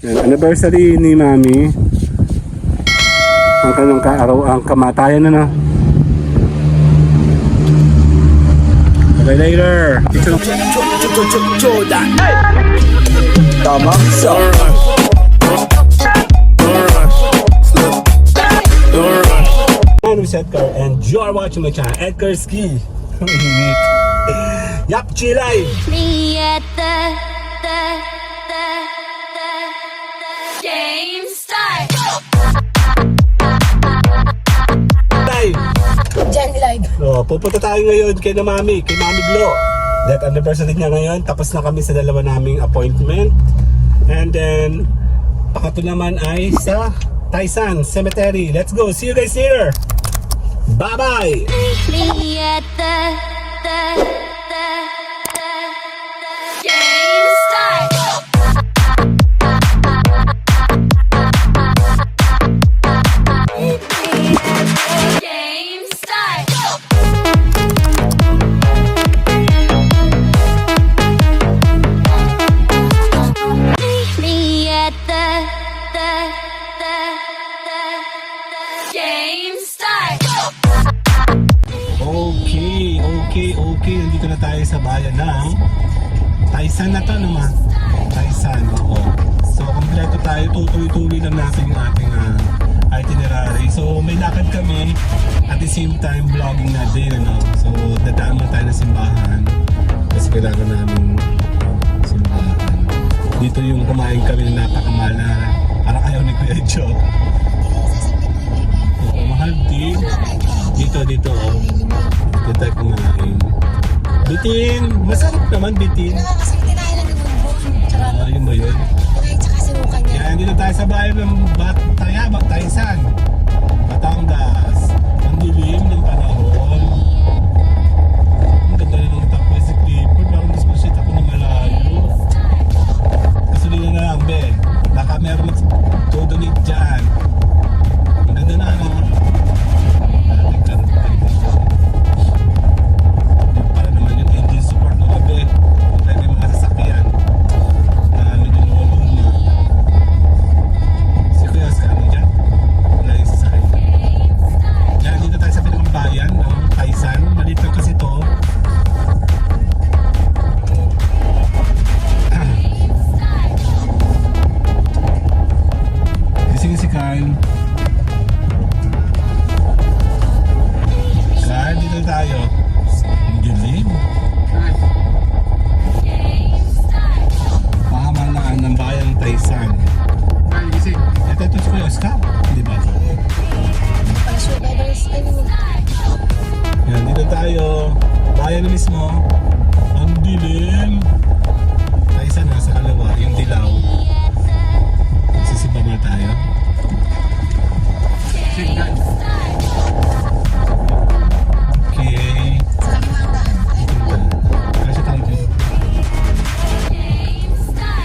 Yan, anniversary ni Mami. Ang kanyang kaaraw, ang kamatayan na na. Okay, later. Tama? My name is Edgar and you are watching my channel, Edgar Ski. Yap, chilay! Me at the game start. Live! Jenny Live. So, pupunta tayo ngayon kay Mami Glo. That anniversary niya ngayon. Tapos na kami sa dalawa naming appointment. And then, pakato naman ay sa Taisan Cemetery. Let's go! See you guys here! Bye-bye! Me at the game start. Game start. Me at the game start. Okay. Nandito na tayo sa bayan ng Taisan na to naman. Taisan, oo. So, kompleto tayo. Tutuloy lang natin yung ating itinerary. So, may lakad kami at the same time vlogging na din, ano. So, dadaan mo tayo ng simbahan. Kasi kailangan namin simbahan. Dito yung kumain kami na napakamahal na parang ayaw ni Kuya Joe. Oo, mahal din. Dito, oh. Dito tayo kumain. Bitin! Masarap naman, bitin. Kasi tinahin lang yung bumbong. Tsaka Yun ba yun? kumain tsaka sinukan niya. Yan, dito tayo sa bayan ng Taisan. Batangas. Ang dilim ng panahon. Ang ganda na ng takbo si Clifford. Parang disposit ako ng malayo. Kasulina na lang, be. Baka meron mag-donate dyan. Ang ganda na, ano? Ating karoon tayo dito. Yung para naman yung engine support ng gabi. Tayo may mga sasakyan. Na medyo lumuluma. Si Kuya Oscar, ano dyan? Wala yung sasakyan. Yan, dito tayo sa pinakang ng Taisan. Maliit lang kasi to. Gising si Kyle. Kyle, dito tayo. Ang dilim. Pamahalaan ng bayang Taisan. Ito si Kuya Oscar, di ba? Para sure brothers. I mean, Yan, dito tayo. Bayan na mismo. Ang dilim. Taisan na sa kalawa, yung dilaw. Sisiba na tayo. Okay. sa liwangan. Kasi tayo dito.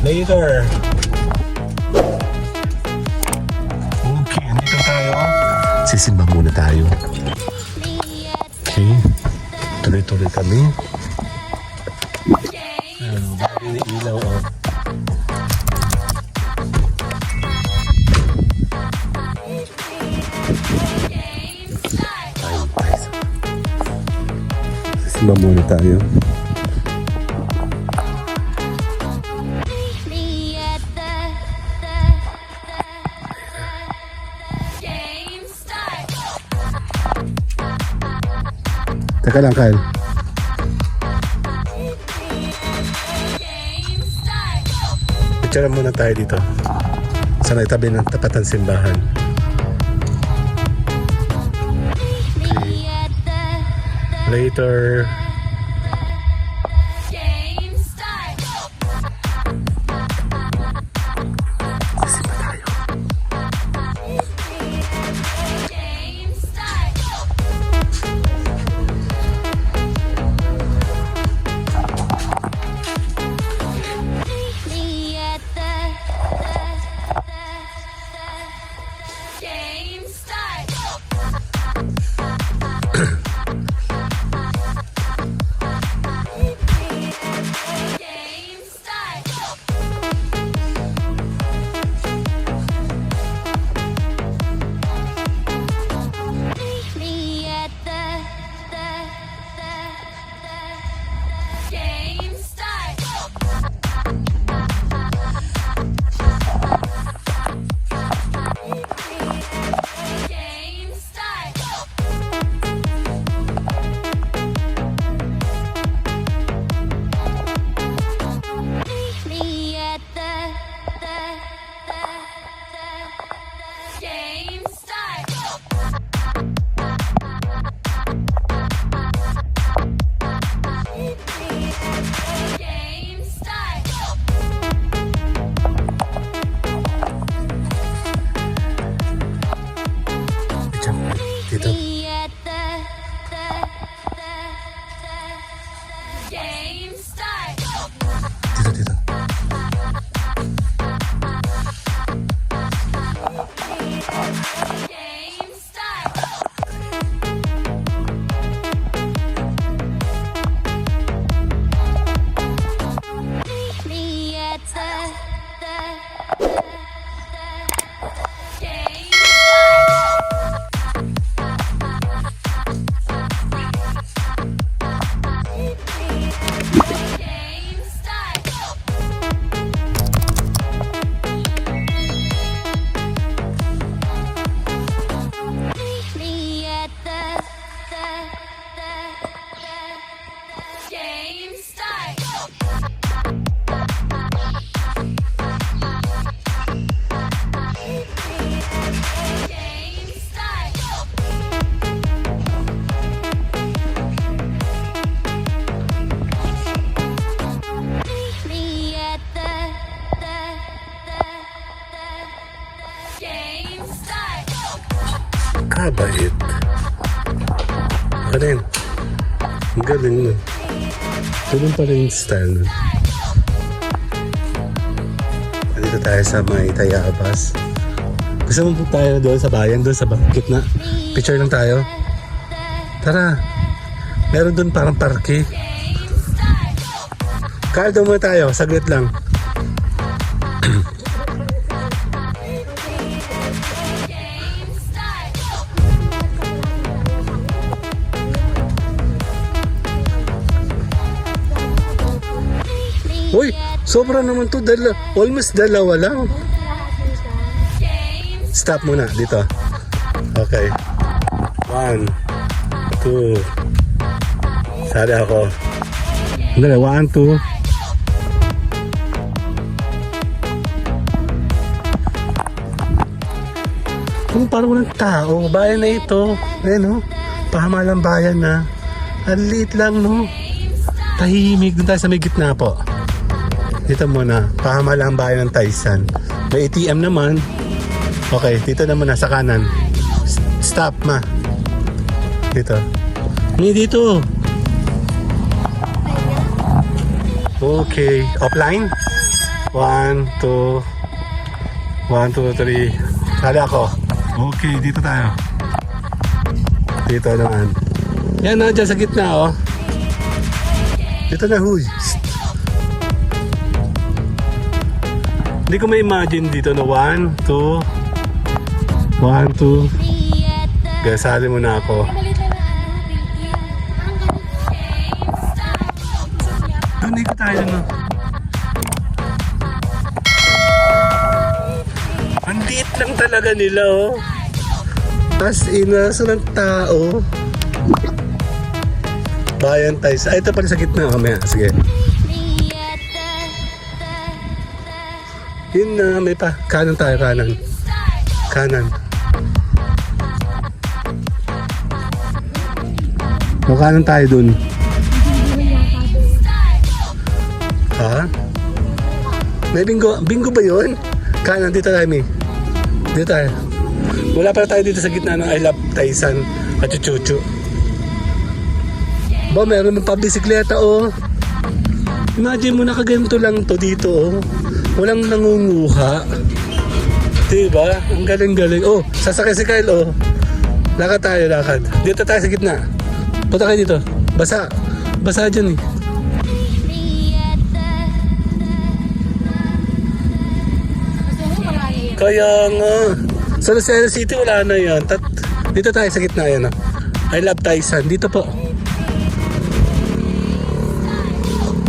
Later. Okay, andito tayo. Sisimba muna tayo. Okay. Tuloy-tuloy kami. Bago yung ilaw, oh. Sisimba muna tayo. Me at the game start. Teka lang, Kyle. Game start. Picture muna tayo dito. Sa may tabi ng tapatan simbahan. Me at the Later. game start. Sisimba tayo. Game start. Me at the game start. Napakabait. Ano yun? Ang galing nun. Ganun pala yung style nun. Dito tayo sa may Tayabas. Gusto mo po tayo doon sa bayan, doon sa gitna. Picture lang tayo. Tara. Meron doon parang parke. Kaya doon muna tayo, saglit lang. Uy, sobra naman to. Almost dalawa lang. Stop muna dito. Okay. 1, 2. Sali ako. Dali, 1, 2. Kung parang walang tao, bayan na ito. Ayan o, pahamalang bayan na. Ang liit lang no. Tahimik. Doon tayo sa may gitna po. Dito muna, pahamalang bayan ng Taysan. May ATM naman. Okay, dito naman na sa kanan. Stop ma. Dito. Hindi dito. Okay, offline. 1, 2. 1, 2, 3. Sali ako. Okay, dito tayo. Dito naman. Yan na, dyan sa gitna oh. Dito na, huy. Hindi ko ma-imagine dito na 1, 2. 1, 2. Kaya sali mo na ako. Hindi ko tayo no. Ang liit lang talaga nila oh. As in, nasa ng tao. Bayan tayo. Ay, ito pala sa gitna. Mamaya, sige. Yun na, may pa. Kanan tayo, kanan. Kanan. O, kanan tayo dun. Ha? May bingo. Bingo ba yun? Kanan, dito tayo, May. Dito tayo. Wala pala tayo dito sa gitna ng I Love Taysan at Chuchu. Ba, meron ng pabisikleta, oh. Imagine mo, nakaganto lang to dito, oh. Walang nangunguha. Diba? Ang galing-galing. Oh, sasakay si Kyle, oh. Lakad tayo, lakad. Dito tayo sa gitna. Punta kayo dito. Basa. Basa dyan, eh. Kaya nga. Sa Lucena City, wala na yan. Dito tayo sa gitna, yan, oh. I Love Taysan. Dito po.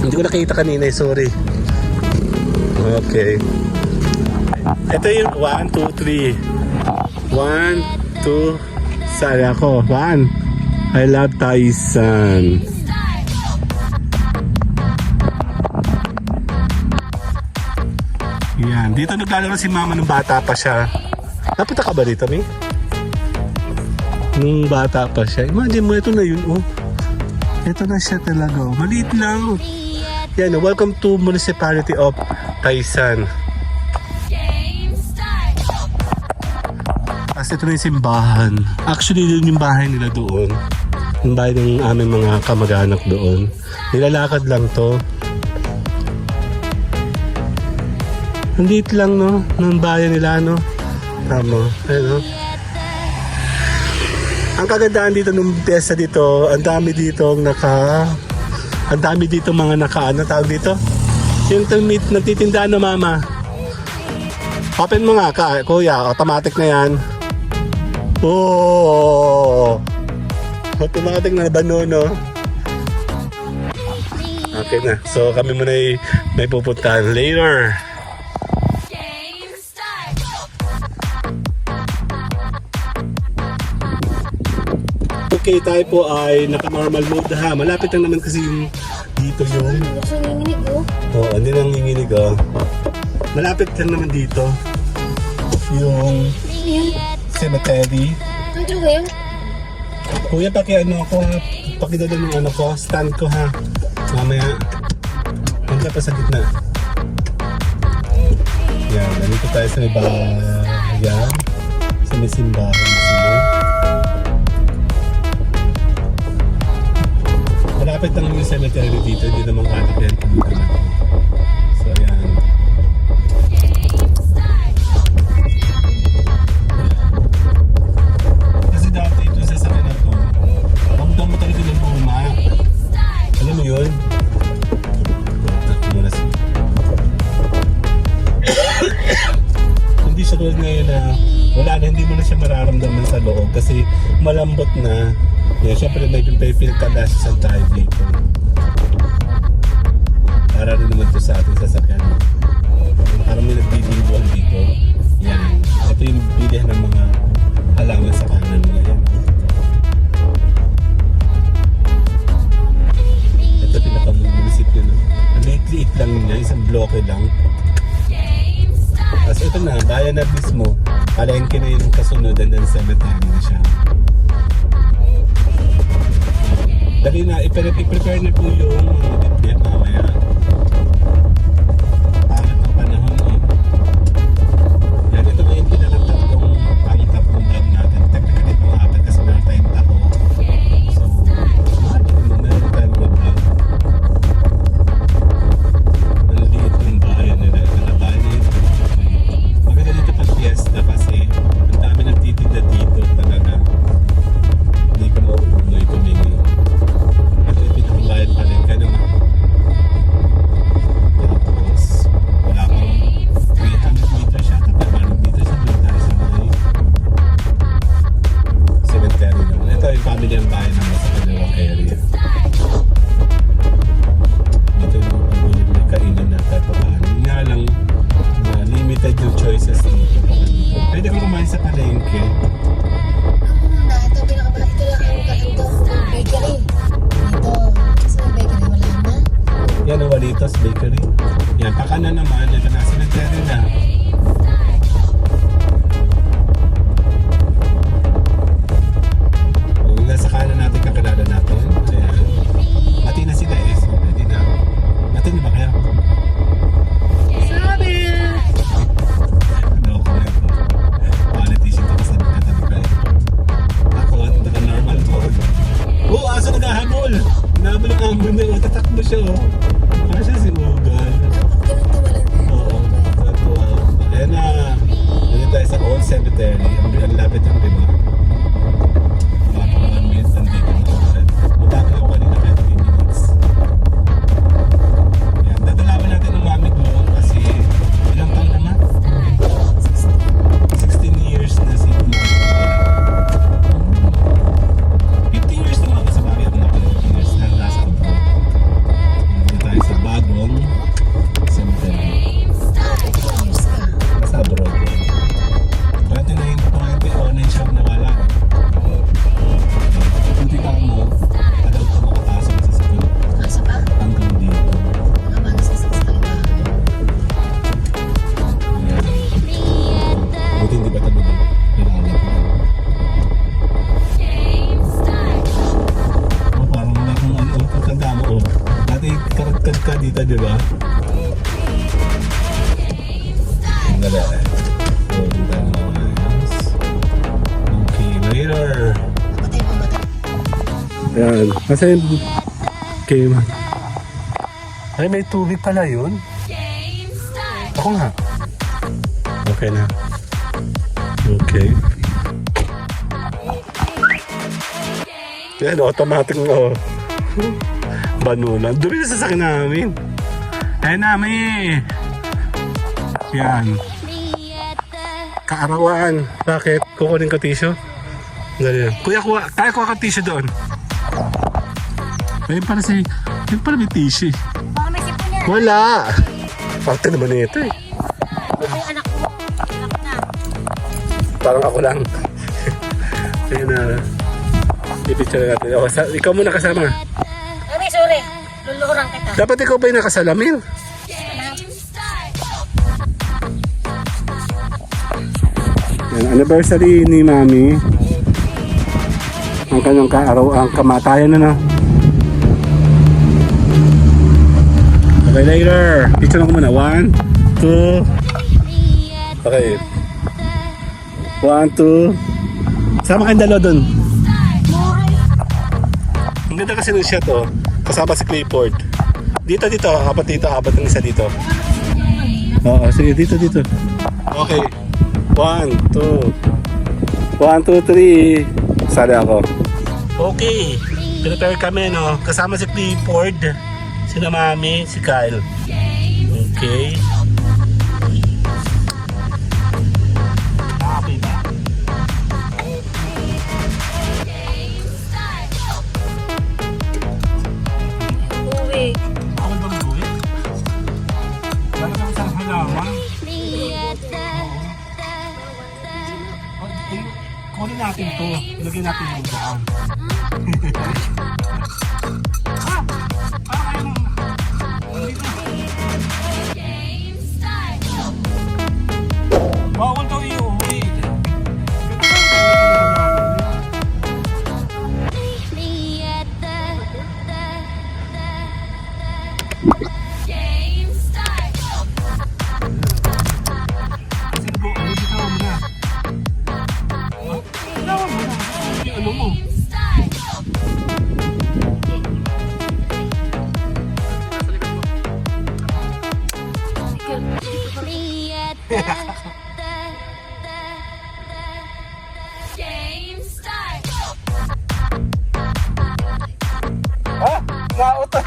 Hindi ko nakita kanina, sorry. Okay. Ito yung 1, 2, 3. 1, 2. Sali ako. 1. I Love Taysan. Yan. Dito naglalaro si mama nung bata pa siya. Napunta ka ba dito, May? Nung bata pa siya. Imagine mo, ito na yun, oh. Ito na siya talaga, oh. Maliit lang. Yan, welcome to Municipality of Taysan. Kasi ito na yung simbahan. Actually, yun yung bahay nila doon. Yung bahay ng aming mga kamag-anak doon. Nilalakad lang to. Nandito lang, no? Ng bayan nila, no? Tama. Ayun, no? Ang kagandaan dito nung piyesta dito, ang dami dito ang dami dito mga ano tawag dito? Yung nagtitindahan na mama. Open mo nga, kuya. Automatic na yan. Oh! Automatic na banono. Okay na. So kami muna may pupuntahan later. Okay, tayo po ay naka-normal mode ha. Malapit lang naman kasi yung dito yung... Gusto nanginginig, oh. Oo, hindi nanginginig, oh. Malapit lang naman dito yung cemetery. Ano ba yun? Kuya, pakiano ako ha. Pakidala ng ano ko, stand ko ha. Mamaya, hanggang pa sa gitna. Yan, nandito tayo sa may bayan. Sa may simbahan. malapit lang yung cemetery dito, hindi naman kalap yan. Tulugan na. So, ayan. Kasi dati ito sa sakyan na to, ramdam mo talaga ng luma. Alam mo yun? Muna siya. Hindi siya tulad ngayon na wala na, hindi mo na siya mararamdaman sa loob kasi malambot na. Yeah, syempre may pinagkalasan tayo dito. Para rin naman ito sa ating sasakyan. Parang may nagbibilbuhan dito. Yan. Ito yung bilihan ng mga halaman sa kanan mo. Yan. Ito pinaka-munisipyo na. Ang liit-liit lang niya, isang bloke lang. Tapos ito na, bayan na mismo. Palengke na yung kasunodan ng cemetery na siya. Dali na, i-prepare na po yung dibdib mamaya. Pangat ng panahon, oh. Yan, ito na yung pinakatatlong pang-tatlong vlog natin. Technically, pang-apat kasi meron tayong taho. So, meron tayong vlog. Maliliit yung bayan nila. Bayan na ito. Maganda dito pag fiesta kasi ang dami nagtitinda dito talaga. Hindi ko mauuloy tumingin. Ito yung pinakabayan pa rin ka naman. Tapos wala pang 300 meters siya. Tapos 100 meters siya. Doon tayo sa may cemetery naman. Ito yung family ang bayan naman sa kanilang area. Dito yung may kainan na tatapahan. Yun nga lang na limited yung choices dito. Pwede kang kumain sa palengke. Na, ito pinakamalaki. Ito lang ang kakanto. Bakery. Ito. Kasi yung bakery, wala na. Yan ang Walitos Bakery. Yan, pakanan naman. Ito na, cemetery na. Yung nasa kanan natin, kakilala natin. Ayan. Mati na sila eh. So, pwede na. Mati na ba kaya? Sabi! Ano ko na ito? Politician ko sa katabi ko eh. Ako, naka-normal mode. Oo, aso naghahabol! Nahabol ang ambon na. Tatakbo siya oh. Para siya si Mughal. Ganito walang. Oo. Tatuwa. Ayan na. Nandito tayo sa Old Cemetery. Ang lapit lang, di ba? Mga pa 1 minute nandito na ako. Matake ako kanina 20 minutes. Ayan. Dadalaman natin ang mami ko kasi ilang taon na nga? 16 years na si Mughal. 15 years na ako sa bagay. Ako na 15 years na nasa ako. Nandito tayo sa bagong cemetery. Years ka. Nasa abroad. 29 shop na wala. Hindi ka mo, alaw ka makapasok sa sakit Asa pa? hanggang dito. Mga magsasas tayo na. Ayan. Buti hindi ba tabi dito? Nilalat na. Oh, parang wala kang ano, pagkanda mo. Oh. Dati karatad ka dito, di ba? Ang gala eh. So, dito tayo maayos. Okay, later. Napatay mo ba tayo? Ayan. Kasi okay man. Ay, may tubig pala yun. Ako nga. Okay na. Okay. Yan, automatic na oh. Banunan. Dumi na sasakyan namin. Ayan namin. Yan. Kaarawan. Bakit? Kukunin ko tissue? Ganyan. Kuya, kaya kuha ka tissue doon. Ayun pala si... Ayun pala may tissue. Baka may sipon yan. Wala! Parte naman na ito eh. Ito yung anak mo. Anak na. Parang ako lang. Ayun na. I-picture natin. O, ikaw muna kasama. Mami, sorry. Luluhurang kita. Dapat ikaw ba yung nakasalamin? Yan, anniversary ni Mami. Ang kanyang kaaraw, ang kamatayan na na. Okay, later. Picture lang ko muna. 1, 2. Okay. 1, 2. Sama kayong dalawa dun. Ang ganda kasi ng shot, oh. Kasama si Clifford. Dito, abot dito, abot ng isa dito. Oo, sige, dito. Okay. 1, 2. 1, 2, 3. Sali ako. Okay. Prepare kami, no? Kasama si Clifford, sina Mami, si Kyle. Okay. Okay ba? Uwi. Ako ba mag-uwi? Wala kang isang halaman. Me at the Kunin natin to. Ilagay natin yung daan. Bawal daw iuwi. me at the game start. Bitawan mo na. Bitawan mo na. Ano mo? Me at the game start. Ha? Nautot.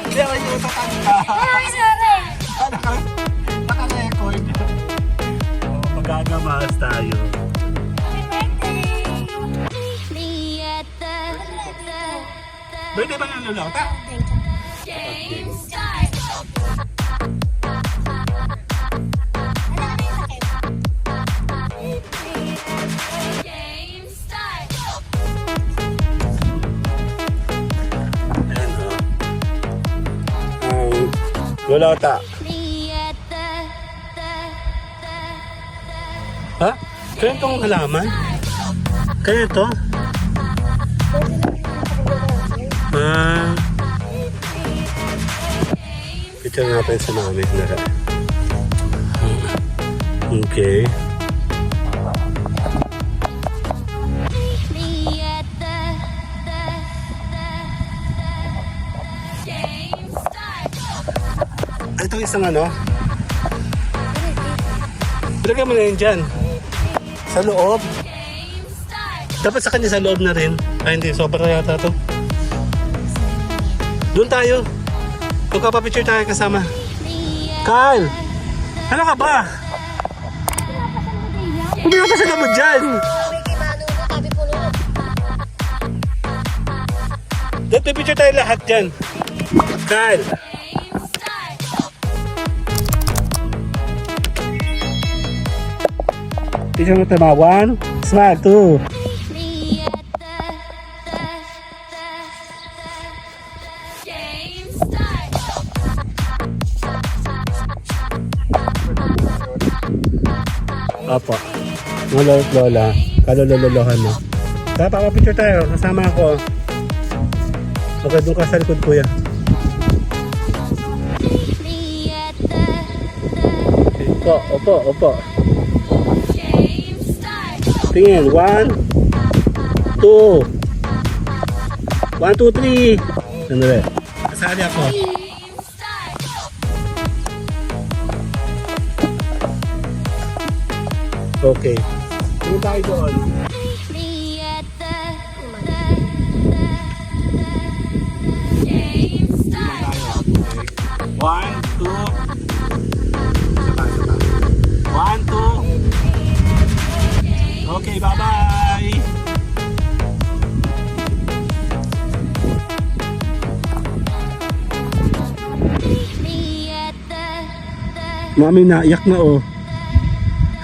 Hindi ako yung utotan ka. Naka-record. Magagamas tayo. Me at the Pwede ba nang lulota? game start. Game start. Ayan o. Lulota. Me at the Ha? Kaya itong halaman? Kaya ito? Picture natin sa mami. Okay. me at the game start. Ito isang ano? Ilagay mo na yun dyan. Sa loob. Game start. Dapat sa kanya sa loob na rin. Ay hindi, sobra yata to. Doon tayo. Magpapapicture tayo kasama. Me at Kyle! Ano ka ba? Pumiyapasan ka mo dyan! Uwi kay Manu mo, tabi po nun. Dito picture tayo lahat dyan. Kyle! game start. Picture mo tayo mga 1, smile, 2. Me at the game start. Opo. Mga lolo't lola. Kalololohan mo. Tara, papapicture tayo. Kasama ako. Okay, doon ka sa likod kuya. Me at the Opo. game start. Tingin. 1, 2. 1, 2, 3. Ano rin? Kasali ako. Game start. Okay. Tingin tayo doon. Me at the game start. 1, 2. 1, 2. Okay, bye-bye. Me at the Mami, naiyak na oh.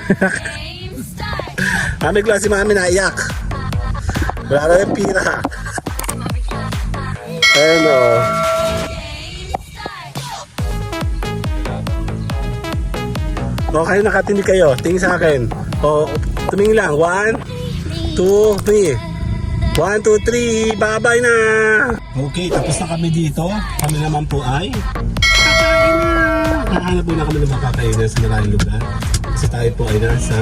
game start. Mami, klase mami, naiyak. Wala na yung pira. Ayun oh. Game start. Okay, nakatinig kayo. Tingin sa akin. O, tumingin lang. 1, 2, 3. 1, 2, 3. Bye-bye na. Okay, tapos na kami dito. Kami naman po ay kakain na. Hahanap muna kami ng makakainan sa maraming lugar. Kasi tayo po ay nasa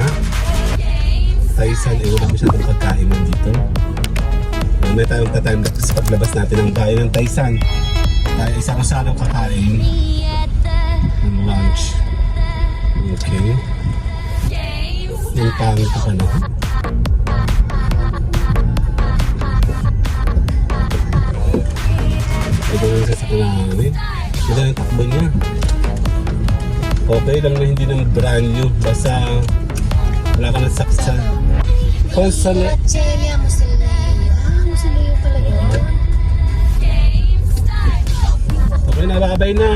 Taisan. Wala masyadong pagkain dito. May tayong time lapse paglabas natin ng bayan ng Taysan. Tayo isa kung saan kakain Me at the ng lunch. Okay. Yung pangit pa na. Ito yung sasakyan namin. Ito yung takbo niya. Okay lang na hindi ng brand new. Basta wala ka ng saksan. Consulate. Chelia Musilio. Musilio pala yun. Okay na, babay na.